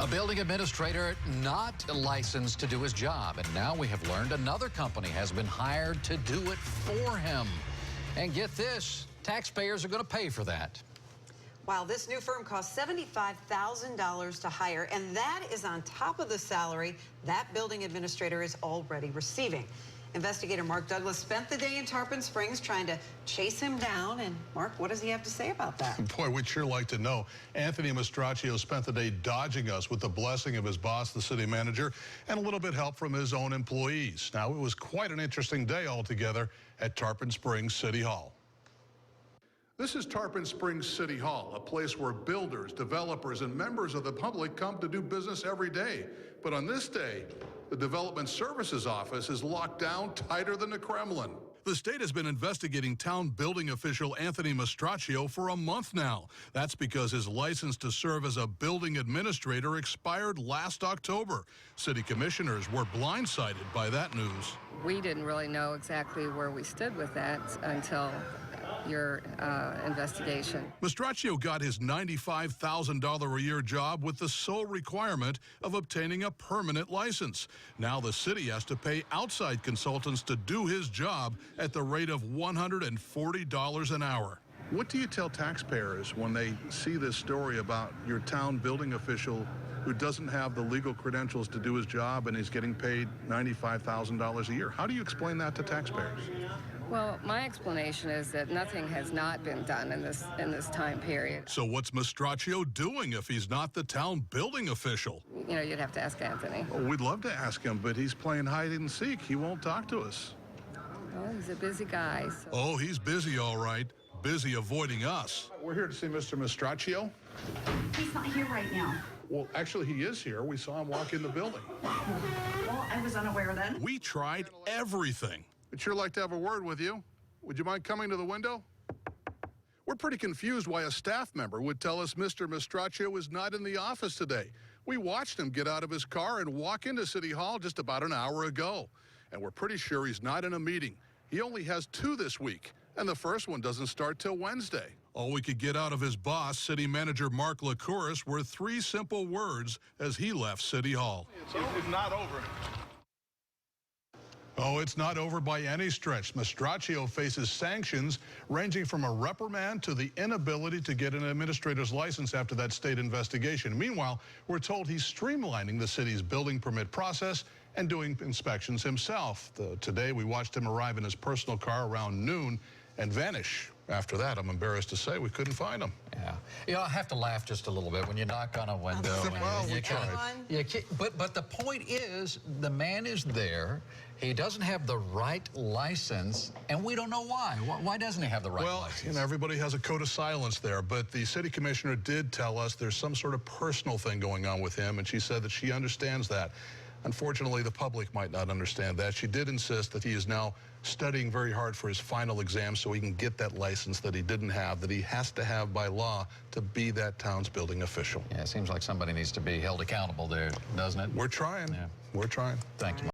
A building administrator not licensed to do his job, and now we have learned another company has been hired to do it for him. And get this, taxpayers are going to pay for that. Wow, this new firm costs $75,000 to hire, and that is on top of the salary that building administrator is already receiving. Investigator Mark Douglas spent the day in Tarpon Springs trying to chase him down. And Mark, what does he have to say about that? Boy, we'd sure like to know. Anthony Mastraccio spent the day dodging us with the blessing of his boss, the city manager, and a little bit help from his own employees. Now, it was quite an interesting day altogether at Tarpon Springs City Hall. This is Tarpon Springs City Hall, a place where builders, developers, and members of the public come to do business every day. But on this day, the Development Services Office is locked down tighter than the Kremlin. The state has been investigating town building official Anthony Mastraccio for a month now. That's because his license to serve as a building administrator expired last October. City commissioners were blindsided by that news. We didn't really know exactly where we stood with that until your investigation. Mastraccio got his $95,000 a year job with the sole requirement of obtaining a permanent license. Now the city has to pay outside consultants to do his job at the rate of $140 an hour. What do you tell taxpayers when they see this story about your town building official who doesn't have the legal credentials to do his job and he's getting paid $95,000 a year? How do you explain that to taxpayers? Well, my explanation is that nothing has not been done in this time period. So what's Mastraccio doing if he's not the town building official? You know, you'd have to ask Anthony. Oh, we'd love to ask him, but he's playing hide and seek. He won't talk to us. Well, he's a busy guy. So. Oh, he's busy, all right. Busy avoiding us. We're here to see Mr. Mastraccio. He's not here right now. Well, actually, he is here. We saw him walk in the building. Well, I was unaware then. We tried everything. We'd sure like to have a word with you. Would you mind coming to the window? We're pretty confused why a staff member would tell us Mr. Mastraccio is not in the office today. We watched him get out of his car and walk into City Hall just about an hour ago. And we're pretty sure he's not in a meeting. He only has 2 this week, and the first one doesn't start till Wednesday. All we could get out of his boss, city manager Mark Licouris, were 3 simple words as he left City Hall. It's not over. Oh, it's not over by any stretch. Mastraccio faces sanctions ranging from a reprimand to the inability to get an administrator's license after that state investigation. Meanwhile, we're told he's streamlining the city's building permit process and doing inspections himself. Today, we watched him arrive in his personal car around noon and vanish. After that, I'm embarrassed to say we couldn't find him. Yeah. You know, I have to laugh just a little bit when you knock on a window. Well, and we tried. But the point is, the man is there. He doesn't have the right license, and we don't know why. Why doesn't he have the right license? Well, you know, everybody has a code of silence there, but the city commissioner did tell us there's some sort of personal thing going on with him, and she said that she understands that. Unfortunately, the public might not understand that. She did insist that he is now studying very hard for his final exam so he can get that license that he didn't have, that he has to have by law to be that town's building official. Yeah, it seems like somebody needs to be held accountable there, doesn't it? We're trying. Yeah. We're trying. Thank you.